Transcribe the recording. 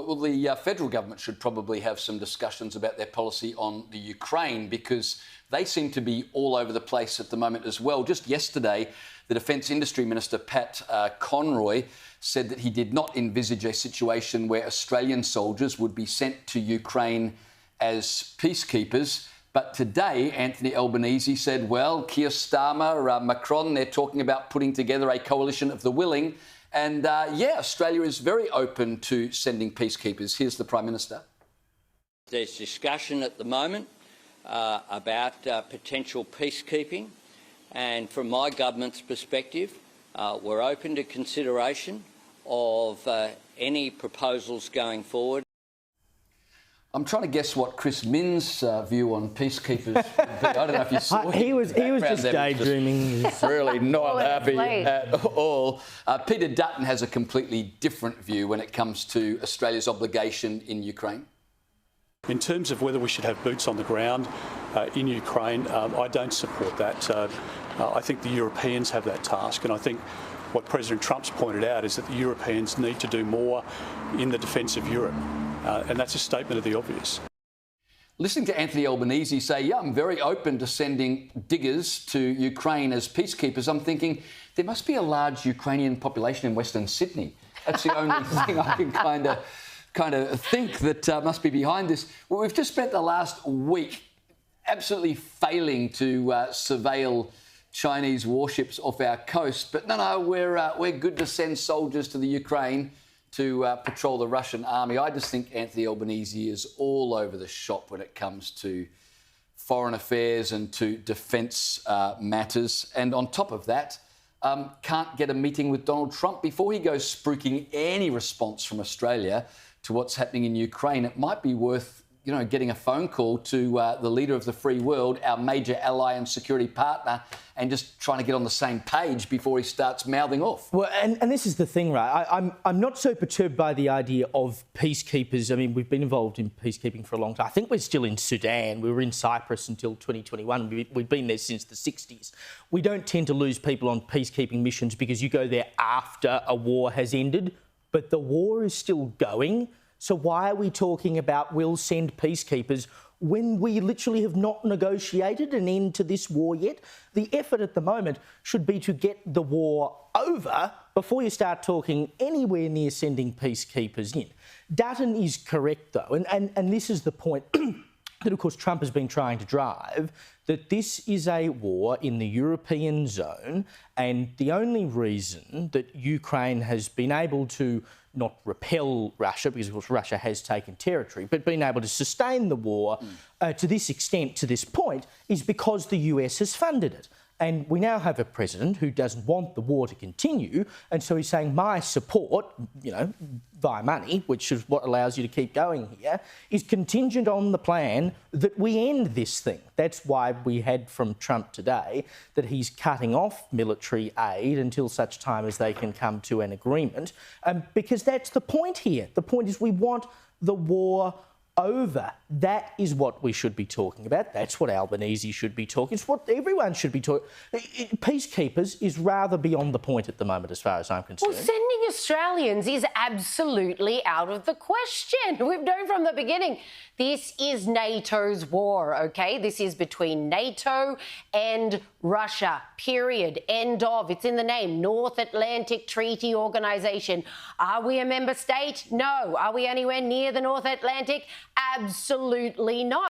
Well, the federal government should probably have some discussions about their policy on the Ukraine, because they seem to be all over the place at the moment as well. Just yesterday, the Defence Industry Minister, Pat Conroy, said that he did not envisage a situation where Australian soldiers would be sent to Ukraine as peacekeepers. But today, Anthony Albanese said, well, Keir Starmer, Macron, they're talking about putting together a coalition of the willing. And Australia is very open to sending peacekeepers. Here's the Prime Minister. There's discussion at the moment about potential peacekeeping. And from my government's perspective, we're open to consideration of any proposals going forward. I'm trying to guess what Chris Minn's view on peacekeepers would be. I don't know if you saw he was just daydreaming. Just really not happy at all. Peter Dutton has a completely different view when it comes to Australia's obligation in Ukraine. In terms of whether we should have boots on the ground in Ukraine, I don't support that. I think the Europeans have that task, and I think what President Trump's pointed out is that the Europeans need to do more in the defence of Europe. And that's a statement of the obvious. Listening to Anthony Albanese say, I'm very open to sending diggers to Ukraine as peacekeepers, I'm thinking there must be a large Ukrainian population in Western Sydney. That's the only thing I can kind of think that must be behind this. Well, we've just spent the last week absolutely failing to surveil Chinese warships off our coast, but no, we're good to send soldiers to the Ukraine to patrol the Russian army. I just think Anthony Albanese is all over the shop when it comes to foreign affairs and to defence matters. And on top of that, can't get a meeting with Donald Trump before he goes spruiking any response from Australia to what's happening in Ukraine. It might be worth getting a phone call to the leader of the free world, our major ally and security partner, and just trying to get on the same page before he starts mouthing off. Well, and this is the thing, right? I'm not so perturbed by the idea of peacekeepers. I mean, we've been involved in peacekeeping for a long time. I think we're still in Sudan. We were in Cyprus until 2021. We've been there since the 60s. We don't tend to lose people on peacekeeping missions because you go there after a war has ended, but the war is still going. So why are we talking about we'll send peacekeepers when we literally have not negotiated an end to this war yet? The effort at the moment should be to get the war over before you start talking anywhere near sending peacekeepers in. Dutton is correct, though, and this is the point that, of course, Trump has been trying to drive, that this is a war in the European zone, and the only reason that Ukraine has been able to not repel Russia, because, of course, Russia has taken territory, but been able to sustain the war to this extent, to this point, is because the US has funded it. And we now have a president who doesn't want the war to continue, and so he's saying my support, via money, which is what allows you to keep going here, is contingent on the plan that we end this thing. That's why we had from Trump today that he's cutting off military aid until such time as they can come to an agreement, because that's the point here. The point is we want the war over. That is what we should be talking about. That's what Albanese should be talking. It's what everyone should be talking. Peacekeepers is rather beyond the point at the moment, as far as I'm concerned. Well, sending Australians is absolutely out of the question. We've known from the beginning this is NATO's war, OK? This is between NATO and Russia, period. End of. It's in the name. North Atlantic Treaty Organisation. Are we a member state? No. Are we anywhere near the North Atlantic? Absolutely not.